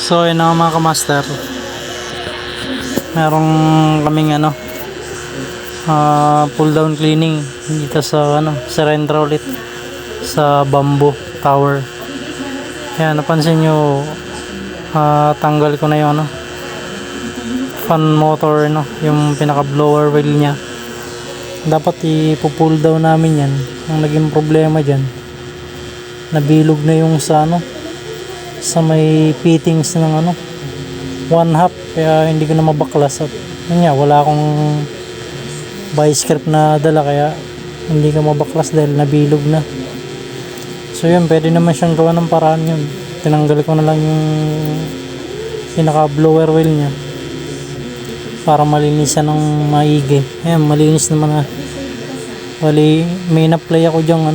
So yun na mga kamaster, merong kaming pull down cleaning dito sa Serendra ulit sa Bamboo Tower. Kaya napansin nyo, tanggal ko na yung fan motor, yung pinaka blower wheel nya. Dapat ipo-pull down namin yan. Ang naging problema dyan, nabilog na yung sa may fittings ng 1/2, kaya hindi ko na mabaklas. At yun nga, wala akong vice grip na dala, kaya hindi ka mabaklas dahil nabilog na. So yun, pwede naman siyang gawa ng paraan yun. Tinanggal ko na lang yung pinaka blower wheel nya para malinisan ng maigi. Ayan, malinis naman na. Bali, may na-apply ako dyang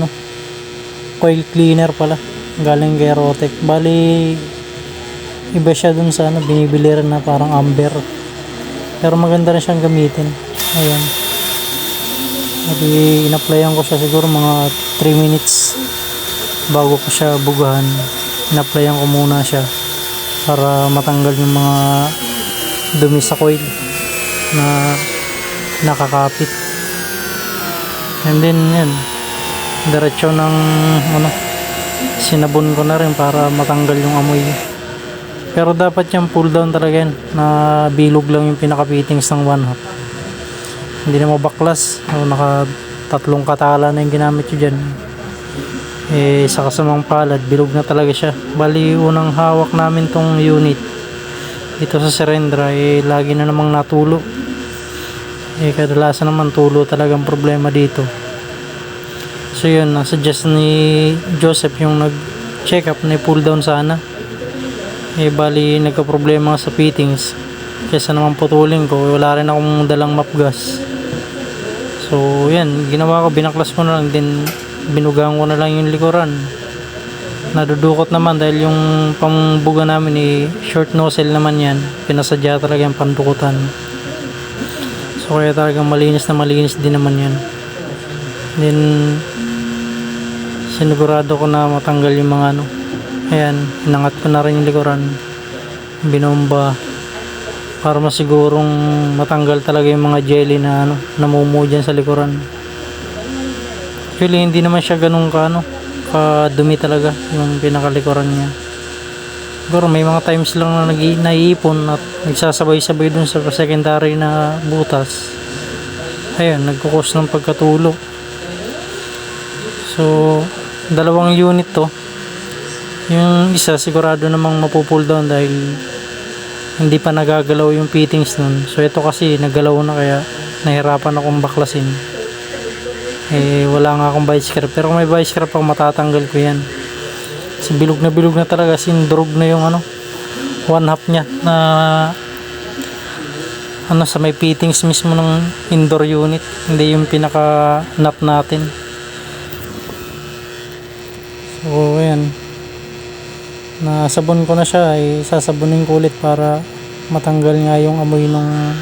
coil cleaner pala, galing kay Rotec. Bali, iba siya dun sa binibili rin na parang amber, pero maganda rin siyang gamitin. Ayan, bali in-applyan ko siya siguro mga 3 minutes bago ko siya bugahan. In-applyan ko muna siya para matanggal yung mga dumi sa coil na nakakapit. And then yan, diretso ng sinabon ko na rin para matanggal yung amoy. Pero dapat yung pull down talaga yan, na bilog lang yung pinaka fittings ng 1/2. Hindi na mabaklas. Naka 3 katala na yung ginamit ko dyan. Sa kasamang palad, bilog na talaga siya. Bali, unang hawak namin tong unit dito sa Serendra, lagi na namang natulo. Kadalasan naman tulo talagang problema dito. So yun, nasuggest ni Joseph yung nag-check up na pull down sana. Bali, nagka-problema sa fittings. Kesa naman putulin ko, wala rin akong dalang mapgas. So yan, ginawa ko, binaklas ko na lang, din binugaan ko na lang yung likuran. Nadudukot naman dahil yung pambuga namin short nozzle naman yan. Pinasadya talaga yung pandukutan. So kaya talagang malinis na malinis din naman yan. Then sinigurado ko na matanggal yung mga ayan, inangat ko na rin yung likuran, binomba, para masigurong matanggal talaga yung mga jelly na namumuo dyan sa likuran. Actually, hindi naman siya ganun kadumi talaga yung pinakalikuran niya. Siguro may mga times lang na naiipon at nagsasabay-sabay dun sa secondary na butas. Ayun, nagkukos ng pagkatulo. So, 2 unit to. Yung isa sigurado namang mapupull down dahil hindi pa nagagalaw yung fittings nun. So ito kasi nagalaw na, kaya nahirapan akong baklasin. Wala nga akong vice grip, pero kung may vice grip ako, matatanggal ko yan. Kasi bilog na talaga, sindrog na yung 1/2 nya na sa may fittings mismo ng indoor unit, hindi yung pinaka nut natin. So ayan, nasabon ko na siya. Sasabunin ko ulit para matanggal nga yung amoy nung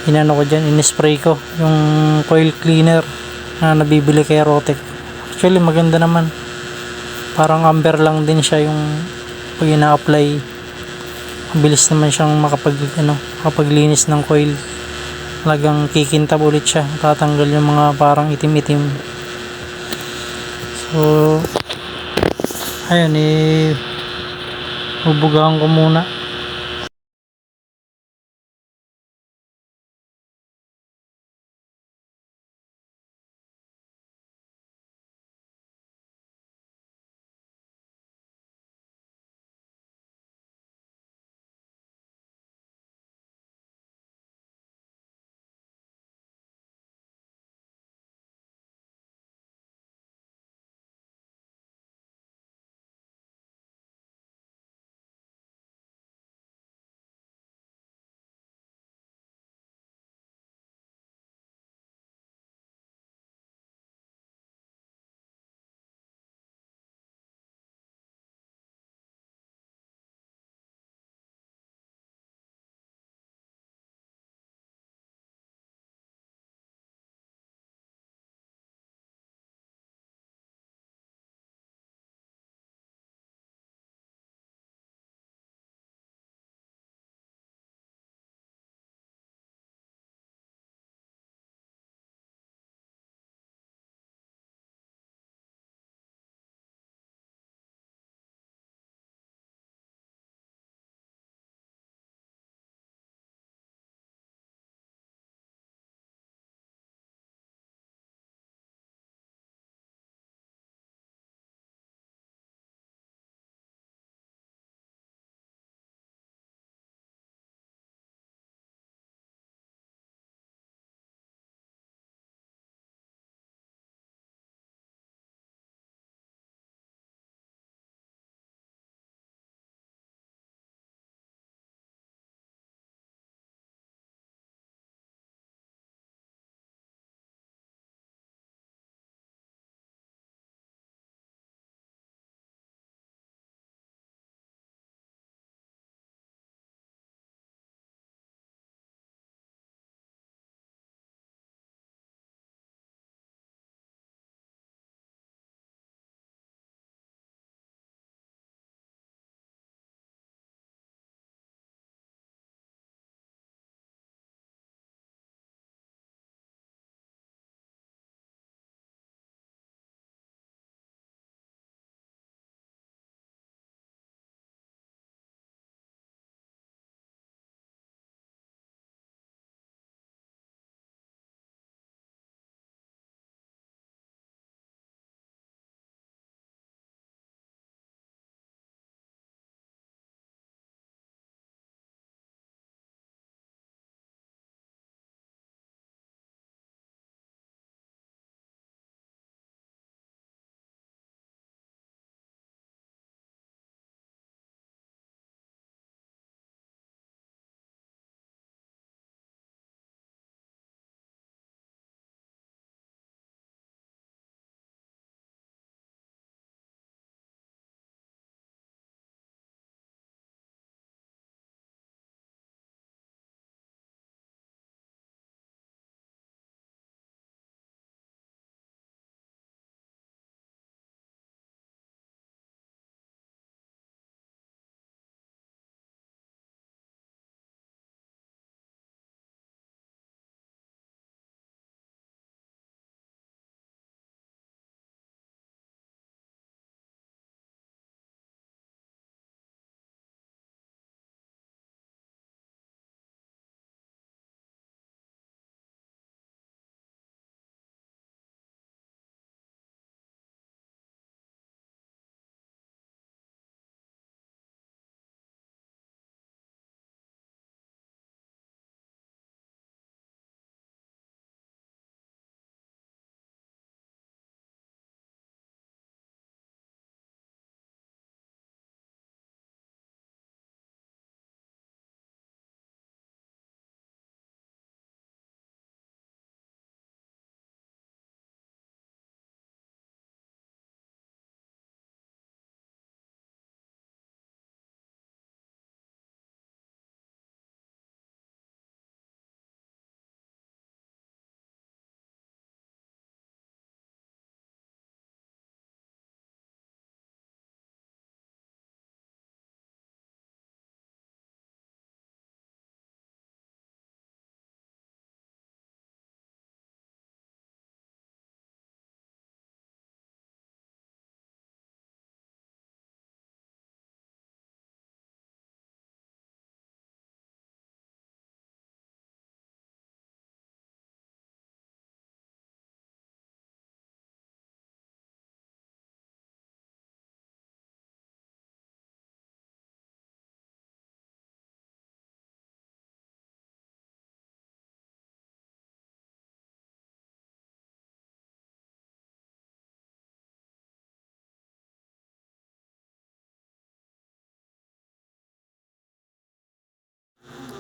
ko dyan, in-spray ko yung coil cleaner na nabibili kay Rotec. Actually maganda naman, parang amber lang din siya yung pag ina-apply. Mabilis naman siyang makapaglinis ng coil. Talagang kikintab ulit siya, tatanggal yung mga parang itim-itim. So ayun, bubugahan ko muna.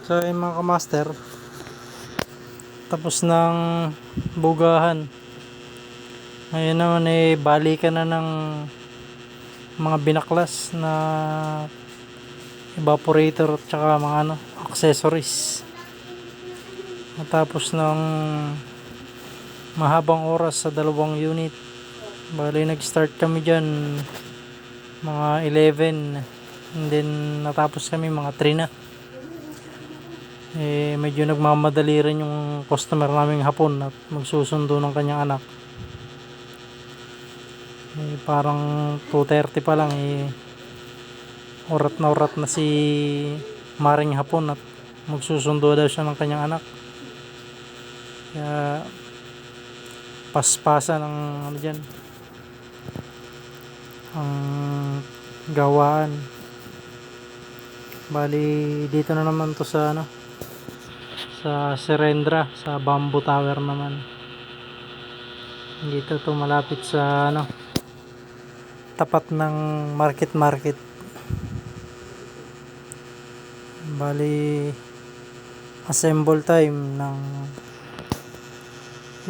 So yung mga kamaster, tapos ng bugahan. Ngayon naman balikan na ng mga binaklas na evaporator at saka mga accessories. Matapos ng mahabang oras sa dalawang unit, bali nag-start kami dyan mga 11, and then natapos kami mga 3 na. Medyo nagmamadali rin yung customer naming hapon at magsusundo ng kanyang anak. Parang 2:30 pa lang orat na si Maring hapon at magsusundo daw siya ng kanyang anak. Kaya paspasan ng dyan ang gawaan. Bali dito na naman to sa sa Serendra, sa Bamboo Tower naman. Dito to malapit sa tapat ng market. Bali assemble time ng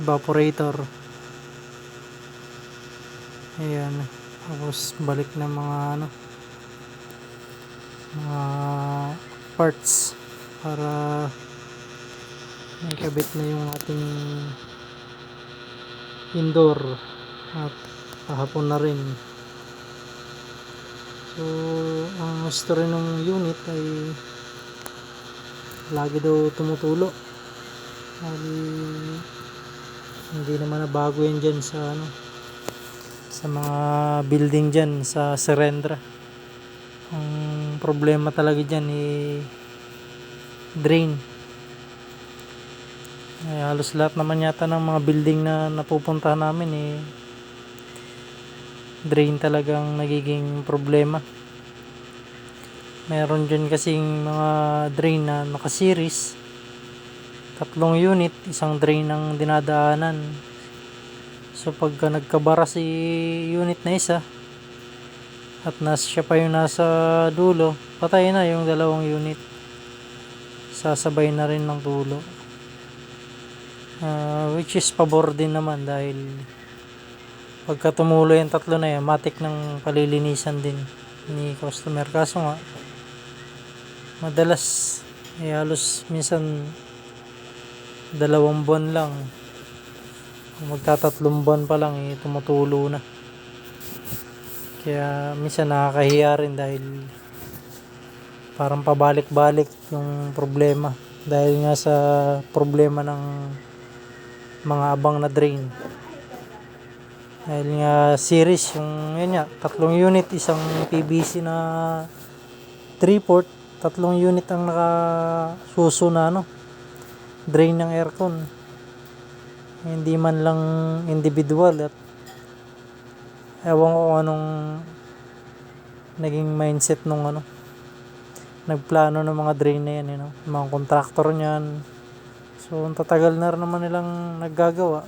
evaporator. Ayan, tapos balik na mga mga parts para may kabit na yung ating indoor at hapon na rin. So ang story ng unit ay lagi daw tumutulo. Hindi naman nabago yan dyan sa sa mga building dyan sa Serendra. Ang problema talaga dyan drain. Halos lahat naman yata ng mga building na napupuntahan namin drain talagang nagiging problema. Meron dyan kasing mga drain na naka-series, 3 unit, isang drain ang dinadaanan. So pagka nagkabara si unit na isa at siya pa yung nasa dulo, patay na yung 2 unit, sasabay na rin ng tulo. Which is pabor din naman dahil pagka tumulo yung 3 na yan, matik ng palilinisan din ni customer. Kaso nga madalas halos minsan 2 buwan lang, magta-3 buwan pa lang tumutulo na. Kaya minsan nakakahiya rin dahil parang pabalik-balik yung problema dahil nga sa problema ng mga abang na drain. Dahil nga series yung yun nga, 3 unit, isang PVC na 3/4, 3 unit ang nakasuso na drain ng aircon. Hindi man lang individual at ewan ko anong naging mindset nung nagplano ng mga drain na yan, mga contractor niyan. So tatagal na rin naman nilang naggagawa.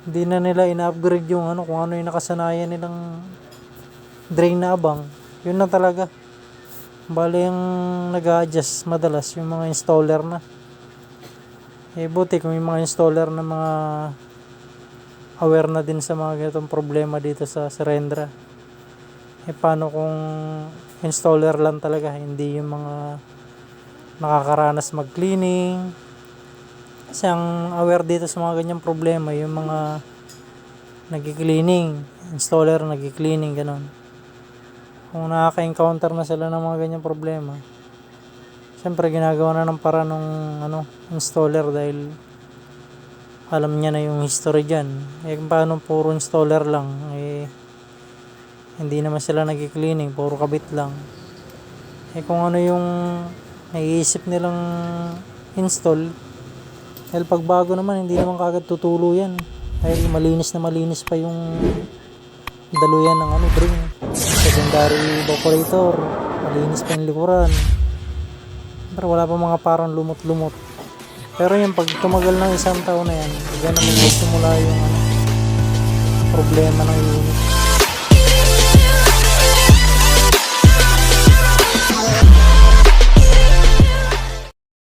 Hindi na nila ina-upgrade yung kung ano yung nakasanayan nilang drain na abang. Yun na talaga. Bali yung nag-a-adjust madalas yung mga installer na. Buti kung yung mga installer na mga aware na din sa mga ganitong problema dito sa Serendra. Paano kung installer lang talaga, hindi yung mga nakakaranas mag-cleaning. Kasi ang aware dito sa mga ganyang problema yung mga nag-cleaning, installer nag-cleaning, ganun. Kung nakaka-encounter na sila ng mga ganyang problema, siyempre ginagawa na ng para nung installer dahil alam niya na yung history dyan. Paano puro installer lang, hindi naman sila nag-cleaning, puro kabit lang. Kung ano yung naiisip nilang install, dahil pagbago naman hindi naman kagad tutulo yan, dahil malinis pa yung daluyan ng drain, secondary evaporator, malinis pa yung likuran, pero wala pa mga parang lumot-lumot. Pero yung pag tumagal ng 1 taon na yan, diyan na magsisimula yung problema ng unit.